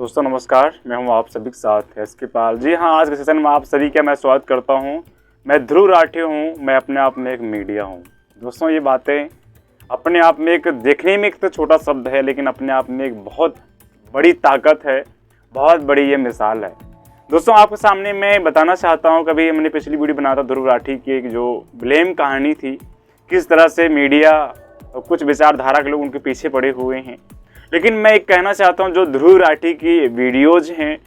दोस्तों नमस्कार, मैं हूं आप सभी के साथ एसके पाल। जी हाँ, आज के सेशन में आप सभी का मैं स्वागत करता हूं। मैं ध्रुव राठी हूं, मैं अपने आप में एक मीडिया हूं। दोस्तों ये बातें अपने आप में एक देखने में एक तो छोटा शब्द है, लेकिन अपने आप में एक बहुत बड़ी ताकत है, बहुत बड़ी ये मिसाल है। दोस्तों आपके सामने मैं बताना चाहता हूँ, कभी हमने पिछली वीडियो बनाया था ध्रुव राठी की एक जो ब्लेम कहानी थी, किस तरह से मीडिया और कुछ विचारधारा के लोग उनके पीछे पड़े हुए हैं। लेकिन मैं एक कहना चाहता हूं, जो ध्रुव राठी की वीडियोज हैं,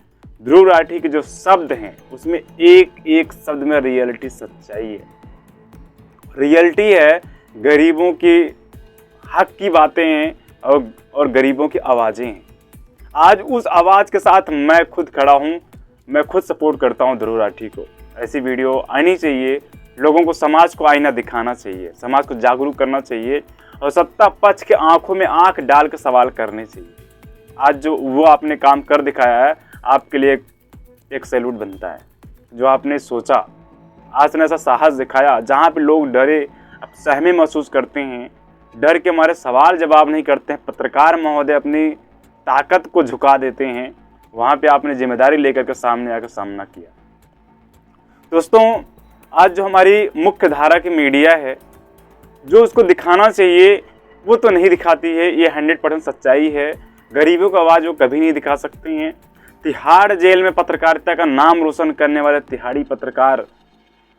ध्रुव राठी के जो शब्द हैं, उसमें एक एक शब्द में रियलिटी सच्चाई है। रियलिटी है, गरीबों की हक की बातें हैं और गरीबों की आवाज़ें हैं। आज उस आवाज़ के साथ मैं खुद खड़ा हूं, मैं खुद सपोर्ट करता हूं ध्रुव राठी को। ऐसी वीडियो आनी चाहिए, लोगों को समाज को आईना दिखाना चाहिए, समाज को जागरूक करना चाहिए और सत्ता पक्ष के आंखों में आंख डाल के सवाल करने चाहिए। आज जो वो आपने काम कर दिखाया है, आपके लिए एक सैल्यूट बनता है। जो आपने सोचा, आज ने ऐसा साहस दिखाया जहाँ पे लोग डरे, सहमे महसूस करते हैं, डर के मारे सवाल जवाब नहीं करते हैं, पत्रकार महोदय अपनी ताकत को झुका देते हैं, वहाँ पे आपने जिम्मेदारी लेकर के सामने आकर सामना किया। दोस्तों आज जो हमारी मुख्य धारा की मीडिया है, जो उसको दिखाना चाहिए वो तो नहीं दिखाती है, ये 100% सच्चाई है। गरीबों की आवाज़ वो कभी नहीं दिखा सकती हैं। तिहाड़ जेल में पत्रकारिता का नाम रोशन करने वाले तिहाड़ी पत्रकार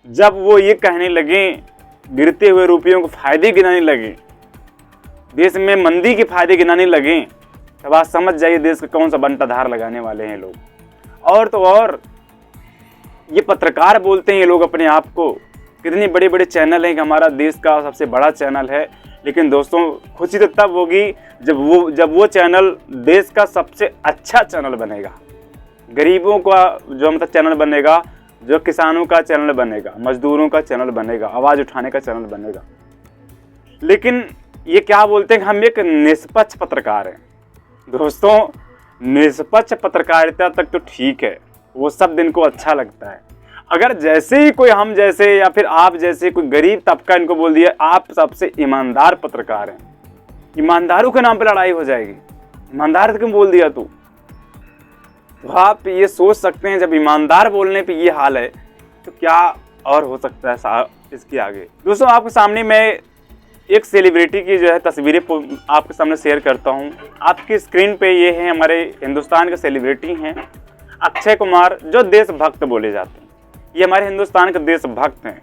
जब वो ये कहने लगे, गिरते हुए रुपयों को फायदे गिनाने लगे, देश में मंदी के फायदे गिनाने लगे, तब आप समझ जाइए देश का कौन सा बंटाधार लगाने वाले हैं लोग। और तो और ये पत्रकार बोलते हैं ये लोग अपने आप को, कितनी बड़े बड़े चैनल हैं कि हमारा देश का सबसे बड़ा चैनल है। लेकिन दोस्तों खुशी तो तब होगी जब वो चैनल देश का सबसे अच्छा चैनल बनेगा, गरीबों का जो मतलब चैनल बनेगा, जो किसानों का चैनल बनेगा, मजदूरों का चैनल बनेगा, आवाज़ उठाने का चैनल बनेगा। लेकिन ये क्या बोलते हैं, हम एक निष्पक्ष पत्रकार हैं। दोस्तों निष्पक्ष पत्रकारिता तक तो ठीक है, वो सब दिन को अच्छा लगता है। अगर जैसे ही कोई हम जैसे या फिर आप जैसे कोई गरीब तबका इनको बोल दिया आप सबसे ईमानदार पत्रकार हैं, ईमानदारों के नाम पे लड़ाई हो जाएगी, ईमानदार क्यों बोल दिया तू, तो आप ये सोच सकते हैं जब ईमानदार बोलने पे ये हाल है तो क्या और हो सकता है साहब इसके आगे। दोस्तों आपके सामने मैं एक सेलिब्रिटी की जो है तस्वीरें आपके सामने शेयर करता हूँ। आपकी स्क्रीन पे ये है, हमारे हिंदुस्तान के सेलिब्रिटी हैं अक्षय कुमार, जो देशभक्त बोले जाते हैं। ये हमारे हिंदुस्तान के देशभक्त हैं।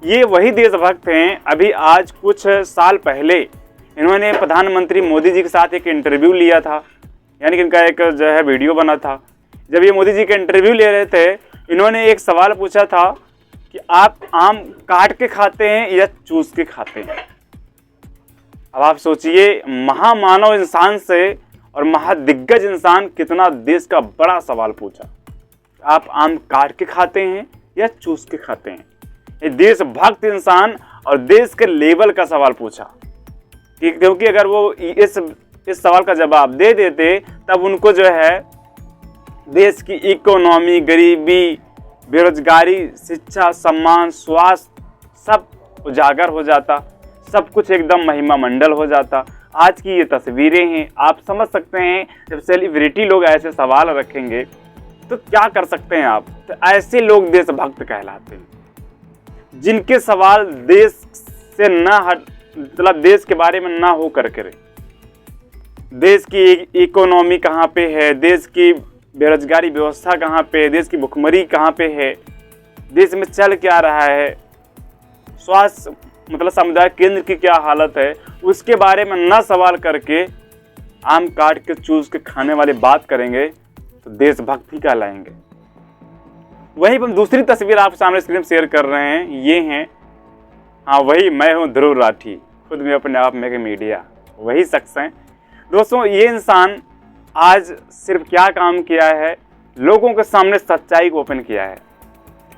ये वही देशभक्त हैं, अभी आज कुछ साल पहले इन्होंने प्रधानमंत्री मोदी जी के साथ एक इंटरव्यू लिया था, यानी कि इनका एक जो है वीडियो बना था। जब ये मोदी जी का इंटरव्यू ले रहे थे, इन्होंने एक सवाल पूछा था कि आप आम काट के खाते हैं या चूस के खाते हैं। अब आप सोचिए, महामानव इंसान से और महादिग्गज इंसान कितना देश का बड़ा सवाल पूछा, आप आम काट के खाते हैं या चूस के खाते हैं। ये देशभक्त इंसान और देश के लेवल का सवाल पूछा, क्योंकि अगर वो इस सवाल का जवाब दे देते तब उनको जो है देश की इकोनॉमी, गरीबी, बेरोजगारी, शिक्षा, सम्मान, स्वास्थ्य सब उजागर हो जाता, सब कुछ एकदम महिमा मंडल हो जाता। आज की ये तस्वीरें हैं, आप समझ सकते हैं जब सेलिब्रिटी लोग ऐसे सवाल रखेंगे तो क्या कर सकते हैं आप। तो ऐसे लोग देशभक्त कहलाते हैं, जिनके सवाल देश से ना हट, मतलब देश के बारे में ना हो कर करे, देश की इकोनॉमी कहाँ पे है, देश की बेरोजगारी व्यवस्था कहाँ पे है, देश की भुखमरी कहाँ पे है, देश में चल क्या रहा है, स्वास्थ्य मतलब समुदाय केंद्र की क्या हालत है, उसके बारे में ना सवाल करके आम काट के चूस के खाने वाली बात करेंगे तो देशभक्त ही कहलाएंगे। वहीं पर दूसरी तस्वीर आप सामने स्क्रीन शेयर कर रहे हैं, ये हैं, हाँ वही मैं हूँ ध्रुव राठी, खुद में अपने आप में मीडिया, वही शख्स हैं। दोस्तों ये इंसान आज सिर्फ क्या काम किया है, लोगों के सामने सच्चाई को ओपन किया है।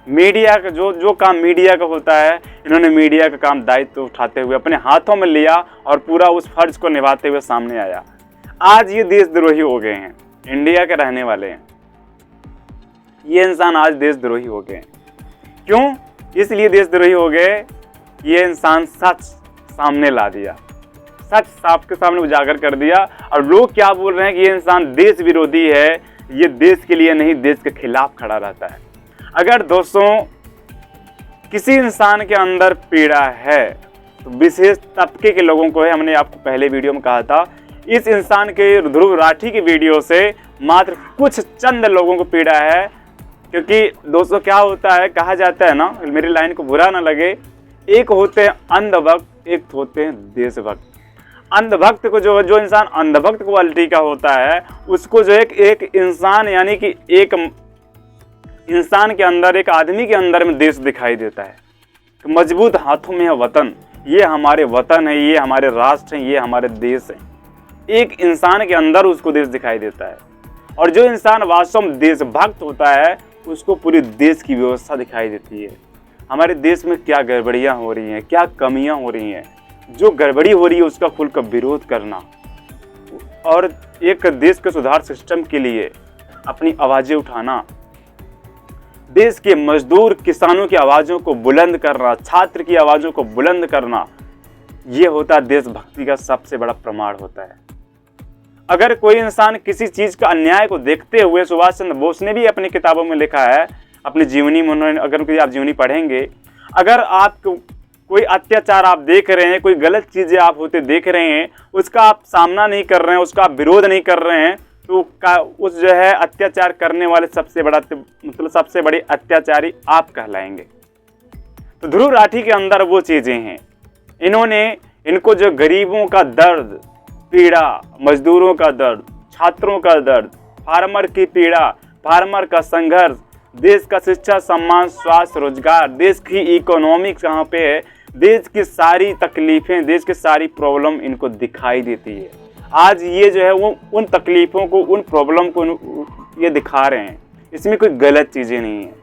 मीडिया का जो काम मीडिया का होता है, इन्होंने मीडिया का काम दायित्व उठाते हुए अपने हाथों में लिया और पूरा उस फर्ज को निभाते हुए सामने आया। आज ये देशद्रोही हो गए हैं, इंडिया के रहने वाले हैं, ये इंसान आज देशद्रोही हो गए। क्यों? इसलिए देशद्रोही हो गए, ये इंसान सच सामने ला दिया, सच सबके सामने उजागर कर दिया। और लोग क्या बोल रहे हैं कि ये इंसान देश विरोधी है, ये देश के लिए नहीं देश के खिलाफ खड़ा रहता है। अगर दोस्तों किसी इंसान के अंदर पीड़ा है तो विशेष तबके के लोगों को है। हमने आपको पहले वीडियो में कहा था, इस इंसान के ध्रुव राठी की वीडियो से मात्र कुछ चंद लोगों को पीड़ा है। क्योंकि दोस्तों क्या होता है, कहा जाता है ना, मेरी लाइन को बुरा ना लगे, एक होते हैं अंधभक्त, एक होते हैं देशभक्त। अंधभक्त को जो इंसान अंधभक्त क्वालिटी का होता है उसको जो एक इंसान यानी कि एक इंसान के अंदर, एक आदमी के अंदर में देश दिखाई देता है। मजबूत हाथों में है वतन, ये हमारे वतन है, ये हमारे राष्ट्र हैं, ये हमारे देश हैं। एक इंसान के अंदर उसको देश दिखाई देता है। और जो इंसान वास्तव में देशभक्त होता है उसको पूरी देश की व्यवस्था दिखाई देती है। हमारे देश में क्या गड़बड़ियाँ हो रही हैं, क्या कमियाँ हो रही हैं, जो गड़बड़ी हो रही है उसका खुलकर विरोध करना और एक देश के सुधार सिस्टम के लिए अपनी आवाज़ें उठाना, देश के मजदूर किसानों की आवाज़ों को बुलंद करना, छात्र की आवाज़ों को बुलंद करना, ये होता है देशभक्ति का सबसे बड़ा प्रमाण होता है। अगर कोई इंसान किसी चीज़ का अन्याय को देखते हुए, सुभाष चंद्र बोस ने भी अपनी किताबों में लिखा है, अपनी जीवनी में उन्होंने, अगर उनकी आप जीवनी पढ़ेंगे, अगर आप कोई अत्याचार आप देख रहे हैं, कोई गलत चीज़ें आप होते देख रहे हैं, उसका आप सामना नहीं कर रहे हैं, उसका आप विरोध नहीं कर रहे हैं, तो उस जो है अत्याचार करने वाले सबसे बड़े अत्याचारी आप कहलाएंगे। तो ध्रुव राठी के अंदर वो चीज़ें हैं। इनको जो गरीबों का दर्द, पीड़ा, मजदूरों का दर्द, छात्रों का दर्द, फार्मर की पीड़ा, फार्मर का संघर्ष, देश का शिक्षा, सम्मान, स्वास्थ्य, रोजगार, देश की इकोनॉमिक्स कहाँ पे है, देश की सारी तकलीफ़ें, देश की सारी प्रॉब्लम इनको दिखाई देती है। आज ये जो है वो उन तकलीफ़ों को, उन प्रॉब्लम को ये दिखा रहे हैं। इसमें कोई गलत चीज़ें नहीं है।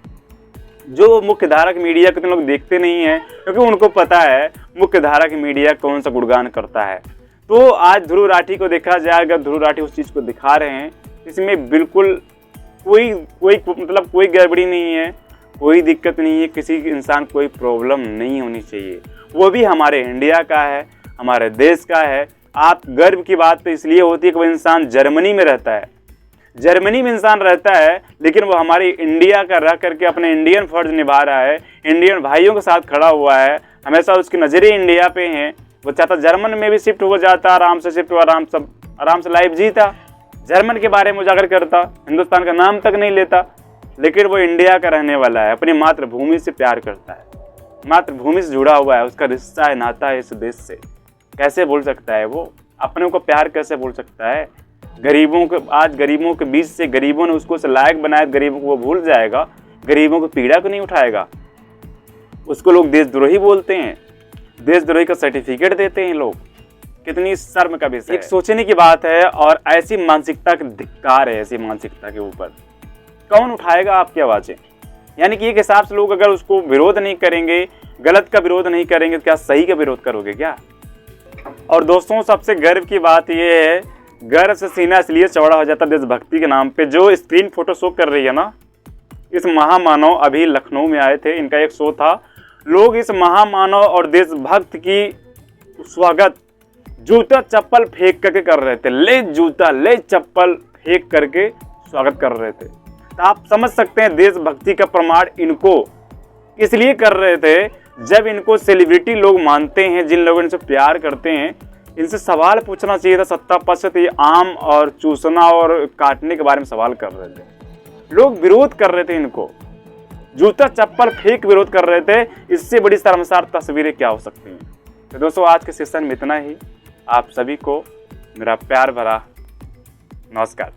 जो मुख्य धारक मीडिया को तो लोग देखते नहीं हैं, क्योंकि उनको पता है मुख्य धारक मीडिया कौन सा गुणगान करता है। तो आज ध्रुव राठी को देखा जाए, अगर ध्रुव राठी उस चीज़ को दिखा रहे हैं, इसमें बिल्कुल कोई गड़बड़ी नहीं है, कोई दिक्कत नहीं है, किसी इंसान कोई प्रॉब्लम नहीं होनी चाहिए। वो भी हमारे इंडिया का है, हमारे देश का है। आप गर्व की बात तो इसलिए होती है कि वो इंसान जर्मनी में रहता है, जर्मनी में इंसान रहता है, लेकिन वो हमारी इंडिया का रह करके अपने इंडियन फर्ज निभा रहा है, इंडियन भाइयों के साथ खड़ा हुआ है, हमेशा उसकी नज़रें इंडिया पे हैं। वो चाहता जर्मन में भी शिफ्ट हो जाता, आराम से लाइफ जीता, जर्मन के बारे में उजागर करता, हिंदुस्तान का नाम तक नहीं लेता, लेकिन वो इंडिया का रहने वाला है, अपनी मातृभूमि से प्यार करता है, मातृभूमि से जुड़ा हुआ है, उसका रिश्ता है, नाता है इस देश से। कैसे बोल सकता है वो अपने को प्यार, कैसे बोल सकता है? आज गरीबों के बीच से गरीबों ने उसको लायक बनाया, गरीबों को वो भूल जाएगा, गरीबों को पीड़ा को नहीं उठाएगा। उसको लोग देशद्रोही बोलते हैं, देशद्रोही का सर्टिफिकेट देते हैं लोग। कितनी शर्म का विषय है। एक सोचने की बात है। और ऐसी मानसिकता का धिक्कार है, ऐसी मानसिकता के ऊपर कौन उठाएगा आपकी आवाज़ें? यानी कि एक हिसाब से लोग अगर उसको विरोध नहीं करेंगे, गलत का विरोध नहीं करेंगे, तो क्या सही का विरोध करोगे क्या? और दोस्तों सबसे गर्व की बात यह है, गर्व से सीना इसलिए चौड़ा हो जाता देशभक्ति के नाम पे। जो स्क्रीन फोटो शो कर रही है ना, इस महामानव अभी लखनऊ में आए थे, इनका एक शो था। लोग इस महामानव और देशभक्त की स्वागत जूता चप्पल फेंक करके कर रहे थे, ले जूता ले चप्पल फेंक करके स्वागत कर रहे थे। तो आप समझ सकते हैं देशभक्ति का प्रमाण इनको इसलिए कर रहे थे, जब इनको सेलिब्रिटी लोग मानते हैं, जिन लोगों इनसे प्यार करते हैं, इनसे सवाल पूछना चाहिए था। सत्ता पक्ष से ये आम और चूसना और काटने के बारे में सवाल कर रहे थे, लोग विरोध कर रहे थे, इनको जूता चप्पल फेंक विरोध कर रहे थे। इससे बड़ी शर्मसार तस्वीरें क्या हो सकती हैं? तो दोस्तों आज के सेशन में इतना ही। आप सभी को मेरा प्यार भरा नमस्कार।